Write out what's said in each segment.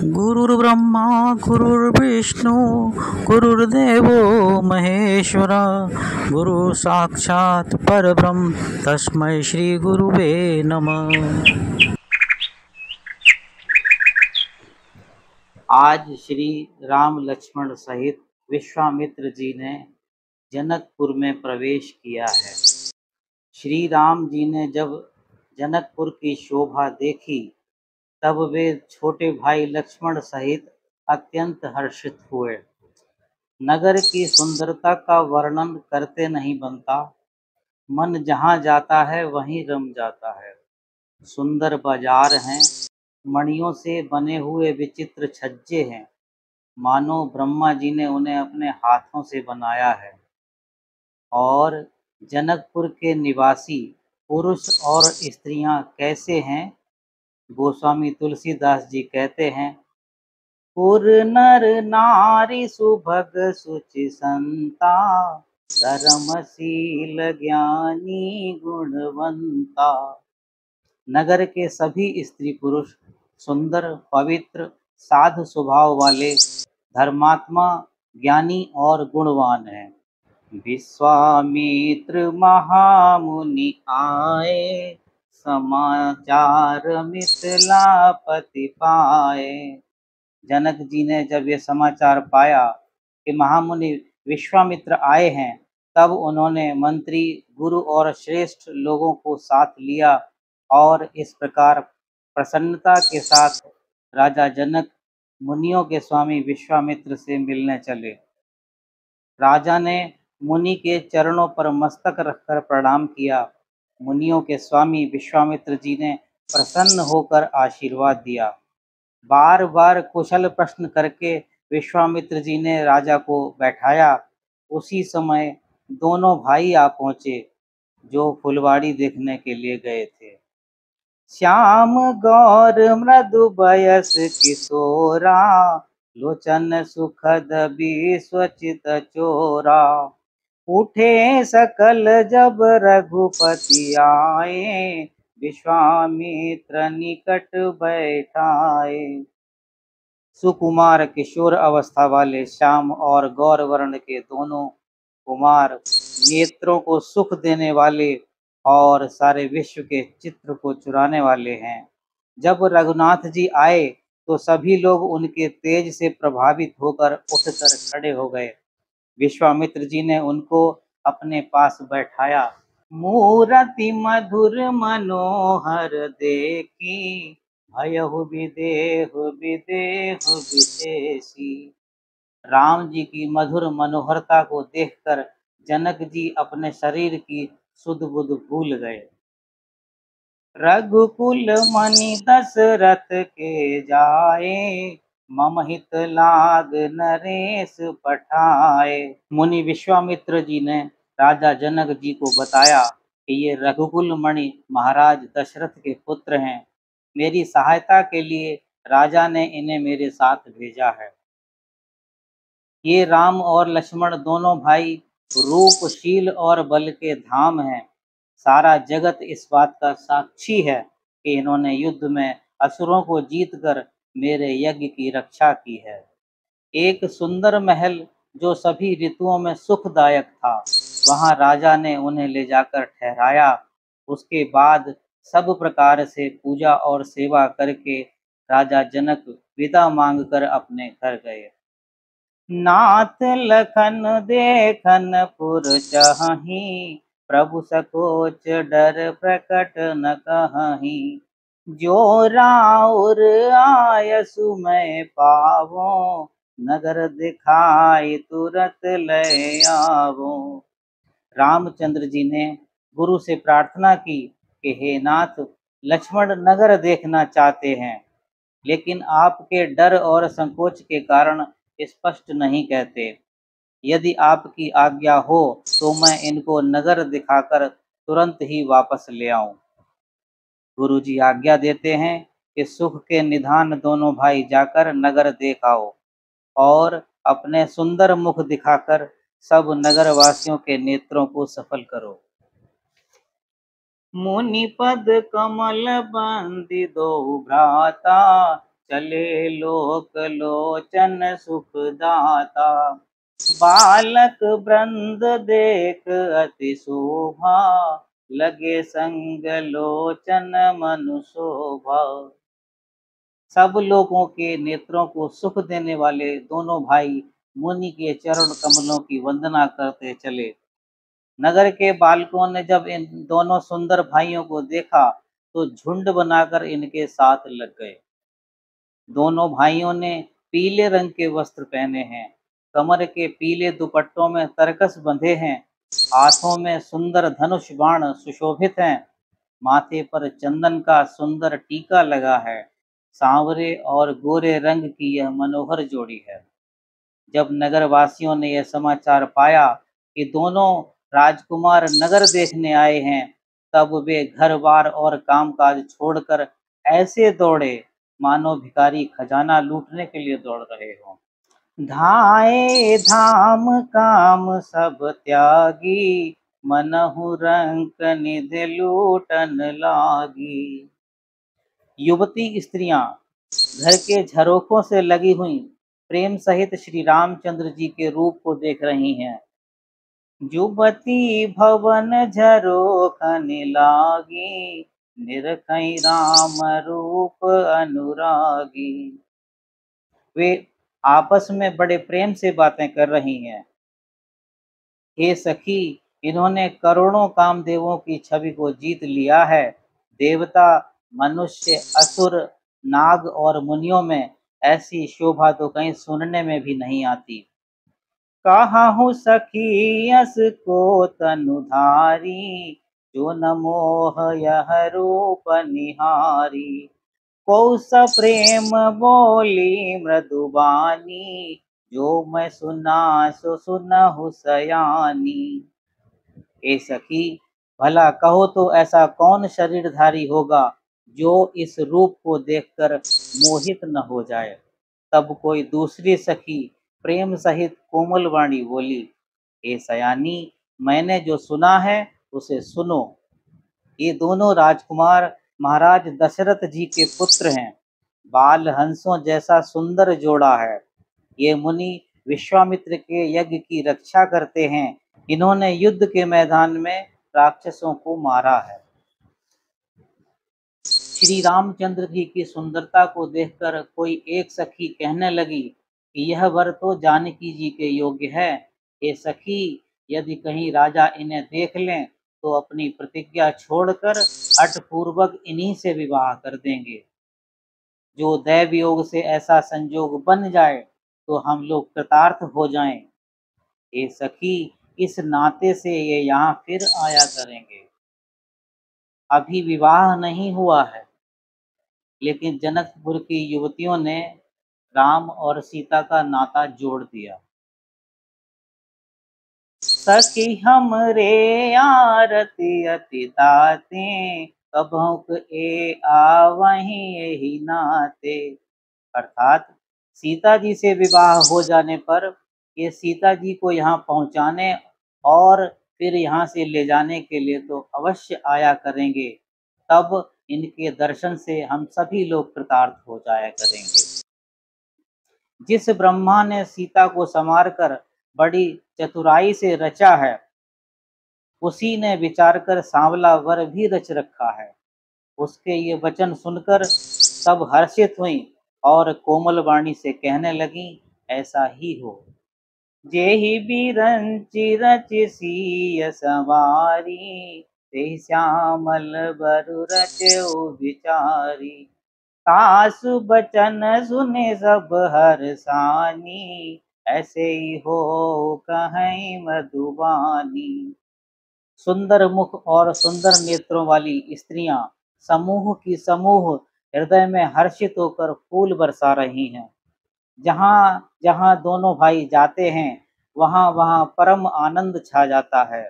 गुरुर्ब्रह्मा गुरुर्विष्णु गुरुर्देवो महेश्वरा गुरु साक्षात् परब्रह्म तस्मै श्री गुरुवे नमः। आज श्री राम लक्ष्मण सहित विश्वामित्र जी ने जनकपुर में प्रवेश किया है। श्री राम जी ने जब जनकपुर की शोभा देखी तब वे छोटे भाई लक्ष्मण सहित अत्यंत हर्षित हुए। नगर की सुंदरता का वर्णन करते नहीं बनता, मन जहाँ जाता है वहीं रम जाता है। सुंदर बाजार हैं, मणियों से बने हुए विचित्र छज्जे हैं, मानो ब्रह्मा जी ने उन्हें अपने हाथों से बनाया है। और जनकपुर के निवासी पुरुष और स्त्रियां कैसे हैं? गोस्वामी तुलसीदास जी कहते हैं, पुर नर नारी सुभग सुचि संता, धर्मशील ज्ञानी गुणवंता। नगर के सभी स्त्री पुरुष सुंदर, पवित्र, साधु स्वभाव वाले, धर्मात्मा, ज्ञानी और गुणवान हैं। विश्वामित्र महामुनि आए, समाचार मिथिलापति पाए। जनक जी ने जब ये समाचार पाया कि महामुनि विश्वामित्र आए हैं, तब उन्होंने मंत्री, गुरु और श्रेष्ठ लोगों को साथ लिया और इस प्रकार प्रसन्नता के साथ राजा जनक मुनियों के स्वामी विश्वामित्र से मिलने चले। राजा ने मुनि के चरणों पर मस्तक रखकर प्रणाम किया। मुनियों के स्वामी विश्वामित्र जी ने प्रसन्न होकर आशीर्वाद दिया। बार बार कुशल प्रश्न करके विश्वामित्र जी ने राजा को बैठाया। उसी समय दोनों भाई आ पहुँचे जो फुलवाड़ी देखने के लिए गए थे। श्याम गौर मृदु बयस किशोरा, लोचन सुखद विश्वचित चोरा। उठे सकल जब रघुपति आए, विश्वामित्र निकट बैठाए। सुकुमार किशोर अवस्था वाले श्याम और गौर वर्ण के दोनों कुमार, नेत्रों को सुख देने वाले और सारे विश्व के चित्र को चुराने वाले हैं। जब रघुनाथ जी आए तो सभी लोग उनके तेज से प्रभावित होकर उठकर खड़े हो गए। विश्वामित्र जी ने उनको अपने पास बैठाया। मूरति मधुर मनोहर देखी, भयहु विदेहु विदेहु विशेषी। राम जी की मधुर मनोहरता को देखकर जनक जी अपने शरीर की सुध बुध भूल गए। रघुकुल मणि दशरथ के जाए, मम हित लाग नरेश पठाए। मुनि विश्वामित्र जी ने राजा जनक जी को बताया कि ये रघुकुल मणि महाराज दशरथ के पुत्र हैं। मेरी सहायता के लिए राजा ने इन्हें मेरे साथ भेजा है। ये राम और लक्ष्मण दोनों भाई रूपशील और बल के धाम हैं। सारा जगत इस बात का साक्षी है कि इन्होंने युद्ध में असुरों को जीतकर मेरे यज्ञ की रक्षा की है। एक सुंदर महल जो सभी ऋतुओं में सुखदायक था, वहां राजा ने उन्हें ले जाकर ठहराया। उसके बाद सब प्रकार से पूजा और सेवा करके राजा जनक विदा मांगकर अपने घर गए। नाथ लखन देखन पुर चहही, प्रभु सकोच डर प्रकट न कहही। जो राउर आयसु मैं पावो, नगर दिखाई तुरत ले आवो। रामचंद्र जी ने गुरु से प्रार्थना की कि हे नाथ, लक्ष्मण नगर देखना चाहते हैं, लेकिन आपके डर और संकोच के कारण स्पष्ट नहीं कहते। यदि आपकी आज्ञा हो तो मैं इनको नगर दिखाकर तुरंत ही वापस ले आऊं। गुरुजी आज्ञा देते हैं कि सुख के निधान दोनों भाई जाकर नगर देख आओ और अपने सुंदर मुख दिखाकर सब नगर वासियों के नेत्रों को सफल करो। मुनि पद कमल बंदी दो भ्राता, चले लोक लोचन सुखदाता। बालक वृंद देख अति शोभा, लगे संग लोचन मनु शोभा। सब लोगों के नेत्रों को सुख देने वाले दोनों भाई मुनि के चरण कमलों की वंदना करते चले। नगर के बालकों ने जब इन दोनों सुंदर भाइयों को देखा तो झुंड बनाकर इनके साथ लग गए। दोनों भाइयों ने पीले रंग के वस्त्र पहने हैं, कमर के पीले दुपट्टों में तरकस बंधे हैं, हाथों में सुंदर धनुष बाण सुशोभित हैं, माथे पर चंदन का सुंदर टीका लगा है। सांवरे और गोरे रंग की यह मनोहर जोड़ी है। जब नगरवासियों ने यह समाचार पाया कि दोनों राजकुमार नगर देखने आए हैं, तब वे घर बार और कामकाज छोड़कर ऐसे दौड़े मानो भिखारी खजाना लूटने के लिए दौड़ रहे हों। धाये धाम काम सब त्यागी, मनहु रंक निधि लूटन लागी। युवती स्त्रियां घर के झरोखों से लगी हुई प्रेम सहित श्री रामचंद्र जी के रूप को देख रही हैं। युवती भवन झरोखन लागी, निरखई राम रूप अनुरागी। वे आपस में बड़े प्रेम से बातें कर रही हैं। हे सखी, इन्होंने करोड़ों कामदेवों की छवि को जीत लिया है। देवता, मनुष्य, असुर, नाग और मुनियों में ऐसी शोभा तो कहीं सुनने में भी नहीं आती। कहाहू सखी यस को तनुधारी, जो न मोह यह रूप निहारी। कौस प्रेम बोली मृदुबानी, जो मैं सुना सो सुनहु सयानी। ए सखी, भला कहो तो ऐसा कौन शरीरधारी होगा जो इस रूप को देखकर मोहित न हो जाए। तब कोई दूसरी सखी प्रेम सहित कोमल वाणी बोली, हे सयानी, मैंने जो सुना है उसे सुनो। ये दोनों राजकुमार महाराज दशरथ जी के पुत्र हैं। बाल हंसों जैसा सुंदर जोड़ा है। ये मुनि विश्वामित्र के यज्ञ की रक्षा करते हैं। इन्होंने युद्ध के मैदान में राक्षसों को मारा है। श्री रामचंद्र जी की सुंदरता को देखकर कोई एक सखी कहने लगी कि यह वर तो जानकी जी के योग्य है। ये सखी, यदि कहीं राजा इन्हें देख लें तो अपनी प्रतिज्ञा छोड़कर हठपूर्वक इन्हीं से विवाह कर देंगे। जो दैव योग से ऐसा संजोग बन जाए तो हम लोग कृतार्थ हो जाएं। ये सखी, इस नाते से ये यहाँ फिर आया करेंगे। अभी विवाह नहीं हुआ है, लेकिन जनकपुर की युवतियों ने राम और सीता का नाता जोड़ दिया। सखी हमरे आरती अति ताते, कभुक ए आवहीं यही नाते। अर्थात सीता जी से विवाह हो जाने पर ये सीता जी को यहाँ पहुँचाने और फिर यहाँ से ले जाने के लिए तो अवश्य आया करेंगे। तब इनके दर्शन से हम सभी लोग कृतार्थ हो जाया करेंगे। जिस ब्रह्मा ने सीता को संवार कर बड़ी चतुराई से रचा है, उसी ने विचार कर सांवला वर भी रच रखा है। उसके ये वचन सुनकर सब हर्षित हुई और कोमल वाणी से कहने लगी, ऐसा ही हो। जेहि बिरंचि रचि सिय सवारी, तेहि श्यामल बरु रचउ बिचारी। सासु बचन सुने सब हरसानी, ऐसे ही हो कहीं मधुबानी। सुंदर मुख और सुंदर नेत्रों वाली स्त्रियां समूह की समूह हृदय में हर्षित होकर फूल बरसा रही हैं। जहाँ जहाँ दोनों भाई जाते हैं वहाँ वहाँ परम आनंद छा जाता है।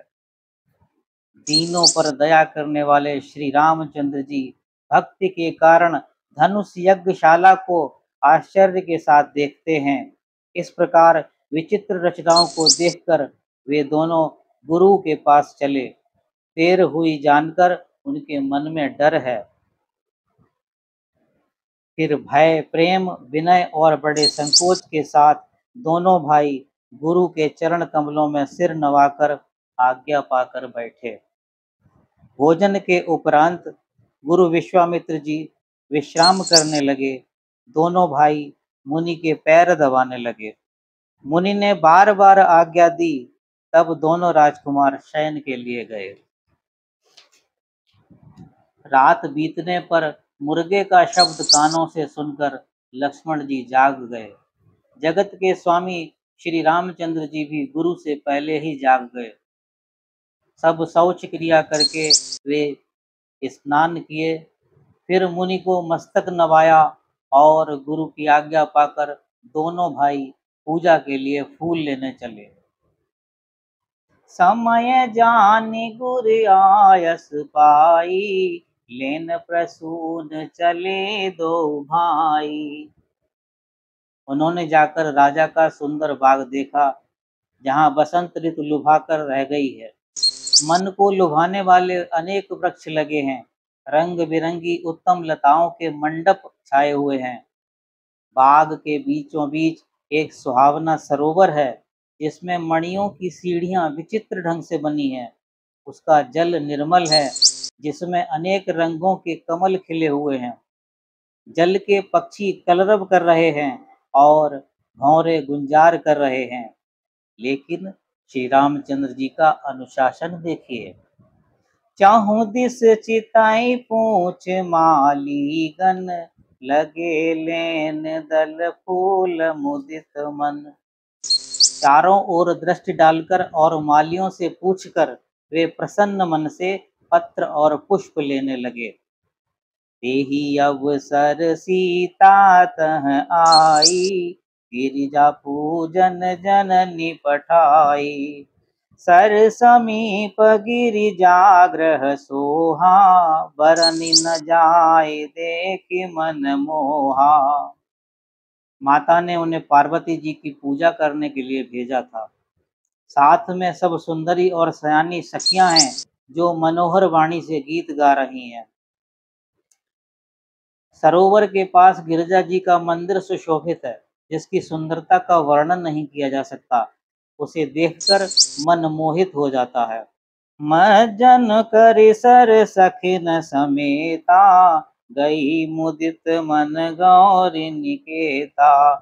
दीनों पर दया करने वाले श्री रामचंद्र जी भक्ति के कारण धनुष यज्ञशाला को आश्चर्य के साथ देखते हैं। इस प्रकार विचित्र रचनाओं को देखकर वे दोनों गुरु के पास चले। देर हुई जानकर उनके मन में डर है। फिर भय, प्रेम, विनय और बड़े संकोच के साथ दोनों भाई गुरु के चरण कमलों में सिर नवाकर आज्ञा पाकर बैठे। भोजन के उपरांत गुरु विश्वामित्र जी विश्राम करने लगे। दोनों भाई मुनि के पैर दबाने लगे। मुनि ने बार बार आज्ञा दी, तब दोनों राजकुमार शयन के लिए गए। रात बीतने पर मुर्गे का शब्द कानों से सुनकर लक्ष्मण जी जाग गए। जगत के स्वामी श्री रामचंद्र जी भी गुरु से पहले ही जाग गए। सब शौच क्रिया करके वे स्नान किए, फिर मुनि को मस्तक नवाया और गुरु की आज्ञा पाकर दोनों भाई पूजा के लिए फूल लेने चले। समय जानि गुर आयस पाई, लेन प्रसून चले दो भाई। उन्होंने जाकर राजा का सुंदर बाग देखा, जहाँ बसंत ऋतु लुभाकर रह गई है। मन को लुभाने वाले अनेक वृक्ष लगे हैं, रंग बिरंगी उत्तम लताओं के मंडप छाए हुए हैं। बाग के बीचों बीच एक सुहावना सरोवर है, जिसमें मणियों की सीढ़ियां विचित्र ढंग से बनी हैं। उसका जल निर्मल है, जिसमें अनेक रंगों के कमल खिले हुए हैं। जल के पक्षी कलरव कर रहे हैं और भौरे गुंजार कर रहे हैं। लेकिन श्री रामचंद्र जी का अनुशासन देखिए। चाहूं दिस चिताई पूछ मालीगन, लगे लेन दल फूल मुदित मन। चारों ओर दृष्टि डालकर और मालियों से पूछकर वे प्रसन्न मन से पत्र और पुष्प लेने लगे। तेहि अवसर सीता तह आई, गिरिजा पूजन जननी पठाई। सर समीप गिरिजाग्रह सोहा, बरनि न जाय देखि मन मोहा। माता ने उन्हें पार्वती जी की पूजा करने के लिए भेजा था। साथ में सब सुंदरी और सयानी सखियां हैं, जो मनोहर वाणी से गीत गा रही हैं। सरोवर के पास गिरिजा जी का मंदिर सुशोभित है, जिसकी सुंदरता का वर्णन नहीं किया जा सकता। उसे देखकर मन मोहित हो जाता है। मज्जन करि सर सखिन समेता, गई मुदित मन गौरी निकेता।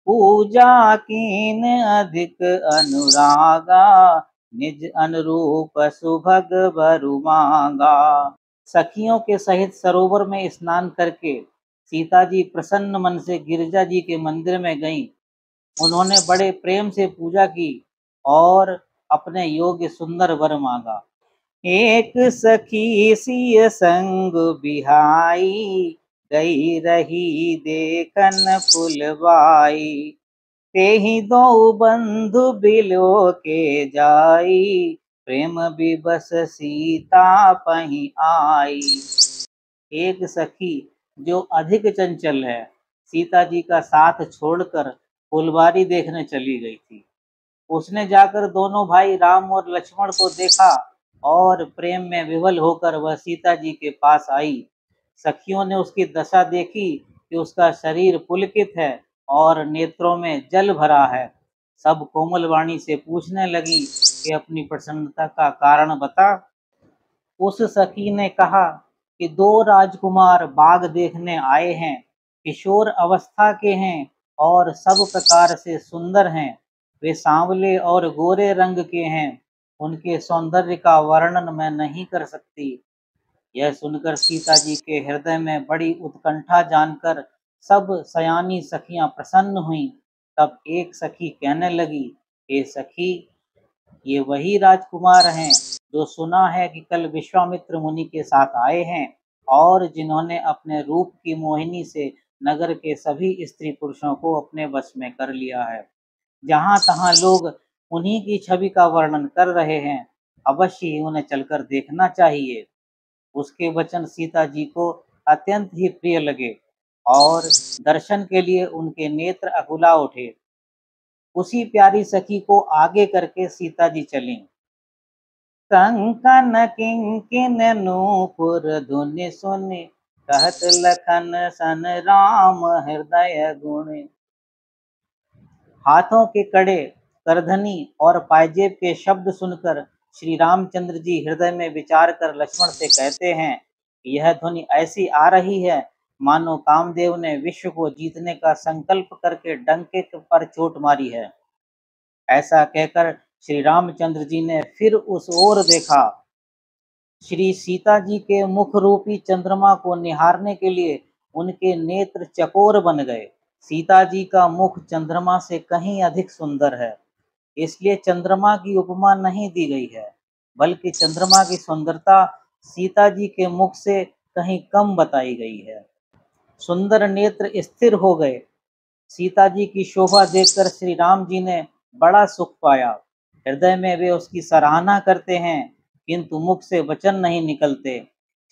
पूजा कीन अधिक अनुरागा, निज अनुरूप सुभग बरु मांगा। सखियों के सहित सरोवर में स्नान करके सीता जी प्रसन्न मन से गिरिजा जी के मंदिर में गईं। उन्होंने बड़े प्रेम से पूजा की और अपने योग्य सुंदर वर मांगा। एक सखी सिय संग बिहाई, गई रही देखन फुलवाई। तेहि दो बंधु बिलो के जाई, प्रेम विबस सीता पही आई। एक सखी जो अधिक चंचल है, सीता जी का साथ छोड़कर फुलवारी देखने चली गई थी। उसने जाकर दोनों भाई राम और लक्ष्मण को देखा और प्रेम में विवल होकर वह सीता जी के पास आई। सखियों ने उसकी दशा देखी कि उसका शरीर पुलकित है और नेत्रों में जल भरा है। सब कोमल वाणी से पूछने लगी कि अपनी प्रसन्नता का कारण बता। उस सखी ने कहा कि दो राजकुमार बाग देखने आए हैं, किशोर अवस्था के हैं और सब प्रकार से सुंदर हैं। वे सांवले और गोरे रंग के हैं। उनके सौंदर्य का वर्णन मैं नहीं कर सकती। यह सुनकर सीता जी के हृदय में बड़ी उत्कंठा जानकर सब सयानी सखियां प्रसन्न हुईं। तब एक सखी कहने लगी, हे सखी, ये वही राजकुमार हैं जो सुना है कि कल विश्वामित्र मुनि के साथ आए हैं और जिन्होंने अपने रूप की मोहिनी से नगर के सभी स्त्री पुरुषों को अपने वश में कर लिया है। जहाँ तहाँ लोग उन्हीं की छवि का वर्णन कर रहे हैं। अवश्य ही उन्हें चलकर देखना चाहिए। उसके वचन सीता जी को अत्यंत ही प्रिय लगे और दर्शन के लिए उनके नेत्र अकुला उठे। उसी प्यारी सखी को आगे करके सीता जी चलीं। कंकन किंकिन नूपुर धुनि सुनि, कहत लखन सन राम हृदय गुण। हाथों के कड़े, करधनी और पायजेब के शब्द सुनकर श्री रामचंद्र जी हृदय में विचार कर लक्ष्मण से कहते हैं, यह ध्वनि ऐसी आ रही है मानो कामदेव ने विश्व को जीतने का संकल्प करके डंके पर चोट मारी है। ऐसा कहकर श्री रामचंद्र जी ने फिर उस ओर देखा। श्री सीता जी के मुख रूपी चंद्रमा को निहारने के लिए उनके नेत्र चकोर बन गए। सीता जी का मुख चंद्रमा से कहीं अधिक सुंदर है, इसलिए चंद्रमा की उपमा नहीं दी गई है, बल्कि चंद्रमा की सुंदरता सीता जी के मुख से कहीं कम बताई गई है। सुंदर नेत्र स्थिर हो गए। सीता जी की शोभा देखकर श्री राम जी ने बड़ा सुख पाया। हृदय में वे उसकी सराहना करते हैं, किंतु मुख से वचन नहीं निकलते।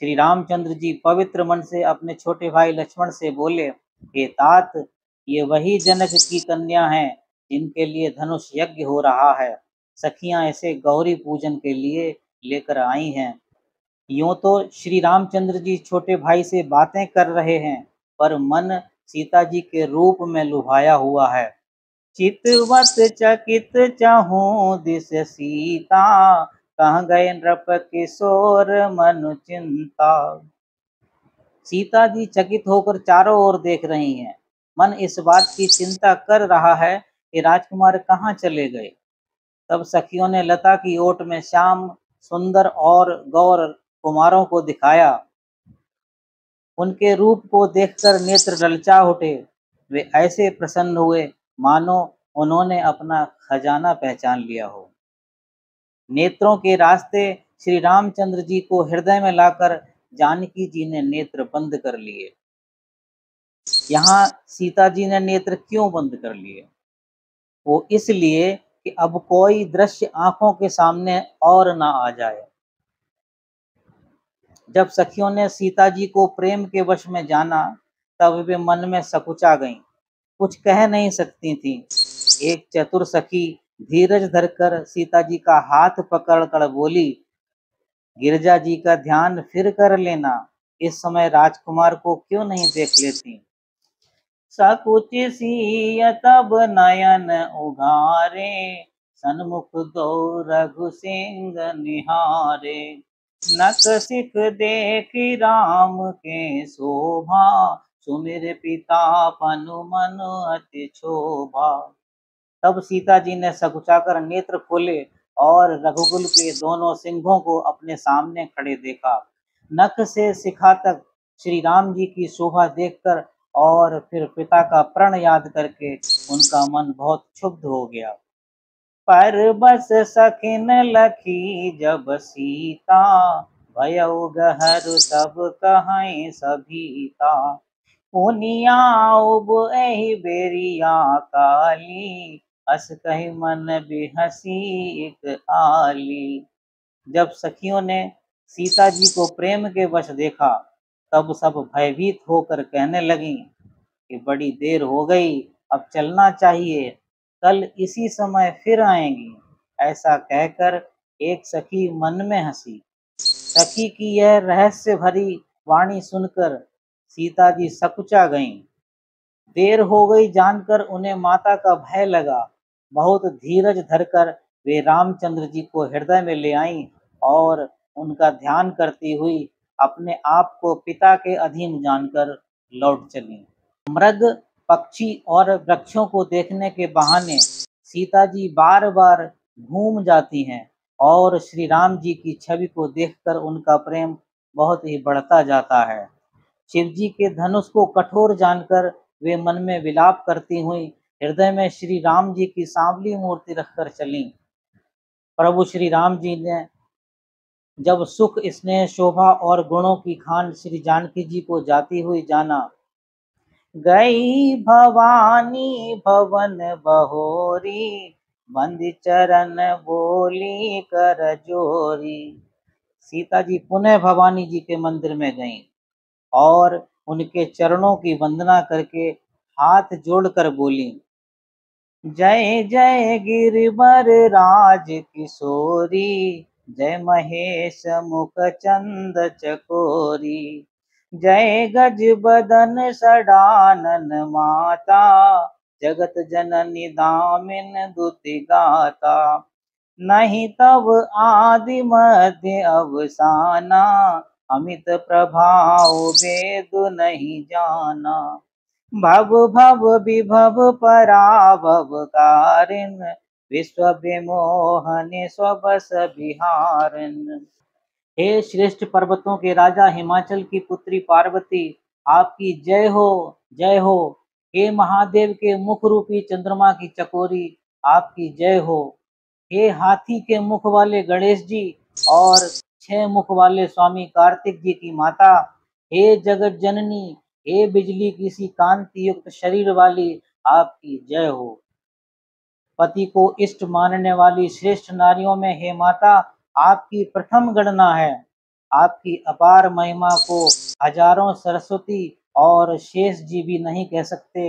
श्री रामचंद्र जी पवित्र मन से अपने छोटे भाई लक्ष्मण से बोले, हे तात, ये वही जनक की कन्या है जिनके लिए धनुष यज्ञ हो रहा है। सखियां इसे गौरी पूजन के लिए लेकर आई हैं। यूं तो श्री रामचंद्र जी छोटे भाई से बातें कर रहे हैं, पर मन सीता जी के रूप में लुभाया हुआ है। चितवत चकित चहूँ दिस सीता, कहाँ गए नृप किशोर मनु चिंता। सीता जी चकित होकर चारों ओर देख रही हैं। मन इस बात की चिंता कर रहा है कि राजकुमार कहाँ चले गए। तब सखियों ने लता की ओट में श्याम सुंदर और गौर कुमारों को दिखाया। उनके रूप को देखकर नेत्र ललचा उठे। वे ऐसे प्रसन्न हुए मानो उन्होंने अपना खजाना पहचान लिया हो। नेत्रों के रास्ते श्री रामचंद्र जी को हृदय में लाकर जानकी जी ने नेत्र बंद कर लिए। यहाँ सीता जी ने नेत्र क्यों बंद कर लिए? वो इसलिए कि अब कोई दृश्य आंखों के सामने और ना आ जाए। जब सखियों ने सीता जी को प्रेम के वश में जाना, तब वे मन में सकुचा गईं, कुछ कह नहीं सकती थीं। एक चतुर सखी धीरज धरकर सीता जी का हाथ पकड़कर बोली, गिरजा जी का ध्यान फिर कर लेना, इस समय राजकुमार को क्यों नहीं देख लेती। सकुच सिय तब नयन उघारे, सन्मुख दो रघु सिंह निहारे। नक सिख देखी राम के शोभा, सुमिर पिता पनु मनु अति क्षोभा। तब सीता जी ने सकुचाकर नेत्र खोले और रघुकुल के दोनों सिंहों को अपने सामने खड़े देखा। नख से शिखा तक श्री राम जी की शोभा देखकर और फिर पिता का प्रण याद करके उनका मन बहुत क्षुब्ध हो गया। पर बस सखिन लखी जब सीता, भयउ गहरु सब कहाई सभीता। पुनिया उब एहि बेरिया काली, हस कहि मन बिहसी एक आली। जब सखियों ने सीता जी को प्रेम के वश देखा, तब सब भयभीत होकर कहने लगी कि बड़ी देर हो गई, अब चलना चाहिए, कल इसी समय फिर आएंगी। ऐसा कहकर एक सखी मन में हंसी। सखी की यह रहस्य भरी वाणी सुनकर सीता जी सकुचा गईं। देर हो गई जानकर उन्हें माता का भय लगा। बहुत धीरज धरकर वे रामचंद्र जी को हृदय में ले आईं और उनका ध्यान करती हुई अपने आप को पिता के अधीन जानकर लौट चली। मृग, पक्षी और वृक्षों को देखने के बहाने सीता जी बार बार घूम जाती हैं और श्री राम जी की छवि को देखकर उनका प्रेम बहुत ही बढ़ता जाता है। शिव जी के धनुष को कठोर जानकर वे मन में विलाप करती हुई हृदय में श्री राम जी की सांवली मूर्ति रखकर चलीं। प्रभु श्री राम जी ने जब सुख, स्नेह, शोभा और गुणों की खान श्री जानकी जी को जाती हुई जाना, गई भवानी भवन बहोरी, बंदी चरण बोली कर जोरी। सीता जी पुनः भवानी जी के मंदिर में गईं और उनके चरणों की वंदना करके हाथ जोड़कर बोली, जय जय गिरिवर राज किशोरी, जय महेश मुख चंद चकोरी। जय गज बदन सडानन माता, जगत जननी दामिन दुति गाता। नहीं तब आदि मध्य अवसाना, अमित प्रभाव वेद नहीं जाना। भव भव विभव पराभव कारिन, विश्व विमोहन स्वबस बिहारिन। हे श्रेष्ठ पर्वतों के राजा हिमाचल की पुत्री पार्वती, आपकी जय हो, जय हो। हे महादेव के मुख रूपी चंद्रमा की चकोरी, आपकी जय हो। हे हाथी के मुख वाले गणेश जी और 6 मुख वाले स्वामी कार्तिक जी की माता, हे जगत जननी, हे बिजली की सी कांति युक्त शरीर वाली, आपकी जय हो। पति को इष्ट मानने वाली श्रेष्ठ नारियों में हे माता, आपकी प्रथम गणना है। आपकी अपार महिमा को हजारों सरस्वती और शेष जी भी नहीं कह सकते।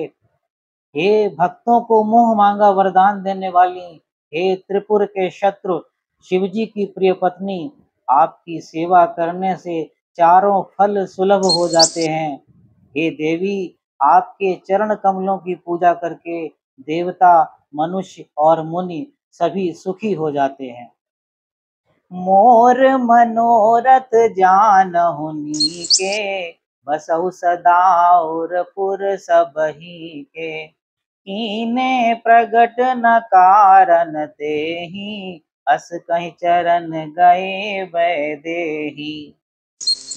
हे भक्तों को मुंह मांगा वरदान देने वाली, हे त्रिपुर के शत्रु शिवजी की प्रिय पत्नी, आपकी सेवा करने से चारों फल सुलभ हो जाते हैं। हे देवी, आपके चरण कमलों की पूजा करके देवता, मनुष्य और मुनि सभी सुखी हो जाते हैं। मोर मनोरथ जानहु नीके, बसहु सदा और पुर सबही के। कीने प्रगट न कारण तेहि, अस कहीं चरण गए वैदेही।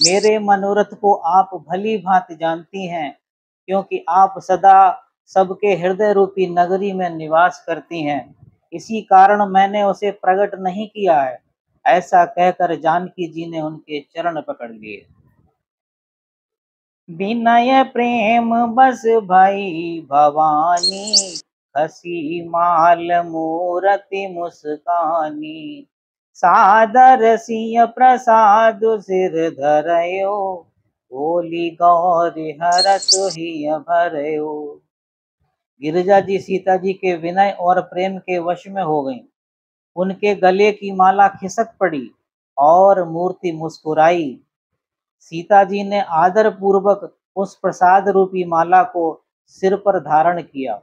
मेरे मनोरथ को आप भली भांति जानती हैं, क्योंकि आप सदा सबके हृदय रूपी नगरी में निवास करती हैं। इसी कारण मैंने उसे प्रकट नहीं किया है। ऐसा कहकर जानकी जी ने उनके चरण पकड़ लिए। विनय प्रेम बस भई भवानी, हसी माल मूरति मुस्कानी। सादर सिय प्रसाद सिर धरयो, बोली गौरी हरस हिय भरयो। गिरिजा जी सीता जी के विनय और प्रेम के वश में हो गईं। उनके गले की माला खिसक पड़ी और मूर्ति मुस्कुराई। सीता जी ने आदर पूर्वक उस प्रसाद रूपी माला को सिर पर धारण किया।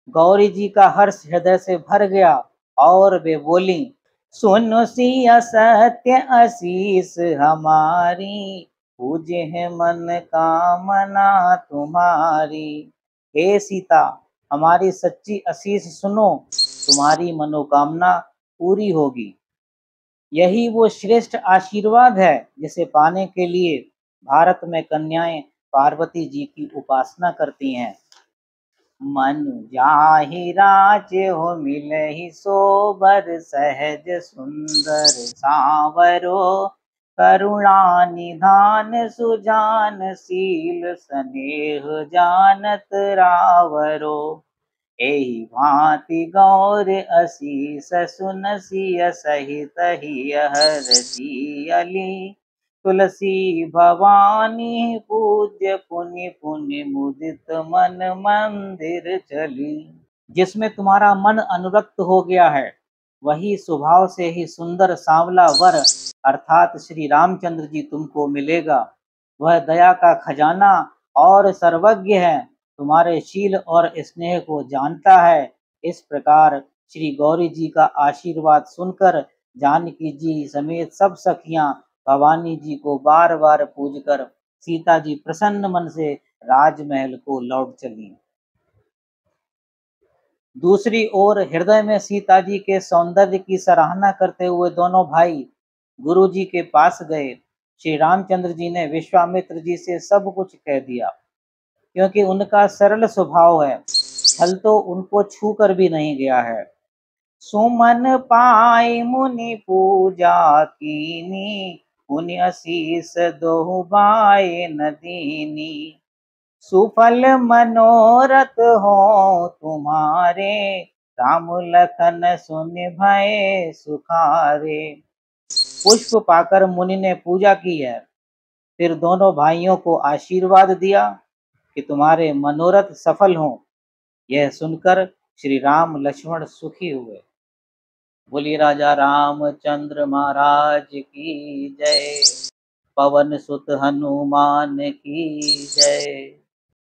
गौरी जी का हर्ष हृदय से भर गया और वे बोली, सुनो सिया सत्य आशीष हमारी, पूजे है मन कामना तुम्हारी। हे सीता, हमारी सच्ची आशीष सुनो, तुम्हारी मनोकामना पूरी होगी। यही वो श्रेष्ठ आशीर्वाद है जिसे पाने के लिए भारत में कन्याएं पार्वती जी की उपासना करती हैं। मन जाहि राज हो मिलहि सोबर, सहज सुंदर सांवरो। करुणा निधान सुजान शील, स्नेह जानत रावरो। एहि भांति गौर असीस सुनसिय सहित ही हरसियली। तुलसी भवानी पूज्य पुनि पुनि मुदित मन मंदिर चली। जिसमें तुम्हारा मन अनुरक्त हो गया है, वही स्वभाव से ही सुंदर सांवला वर अर्थात श्री रामचंद्र जी तुमको मिलेगा। वह दया का खजाना और सर्वज्ञ है, तुम्हारे शील और स्नेह को जानता है। इस प्रकार श्री गौरी जी का आशीर्वाद सुनकर जानकी जी समेत सब सखियां भवानी जी को बार बार पूजकर सीता जी प्रसन्न मन से राजमहल को लौट चली। दूसरी ओर हृदय में सीता जी के सौंदर्य की सराहना करते हुए दोनों भाई गुरु जी के पास गए। श्री रामचंद्र जी ने विश्वामित्र जी से सब कुछ कह दिया, क्योंकि उनका सरल स्वभाव है, छल तो उनको छू कर भी नहीं गया है। सुमन पाई मुनि पूजा कीनी, मुनि आशीष दोहु बाए नदीनी। सुफल मनोरथ हो तुम्हारे, राम लखन सुन भय सुखारे। पुष्प पाकर मुनि ने पूजा की है, फिर दोनों भाइयों को आशीर्वाद दिया कि तुम्हारे मनोरथ सफल हों। यह सुनकर श्री राम लक्ष्मण सुखी हुए। बोलिए राजा रामचंद्र महाराज की जय। पवन सुत हनुमान की जय।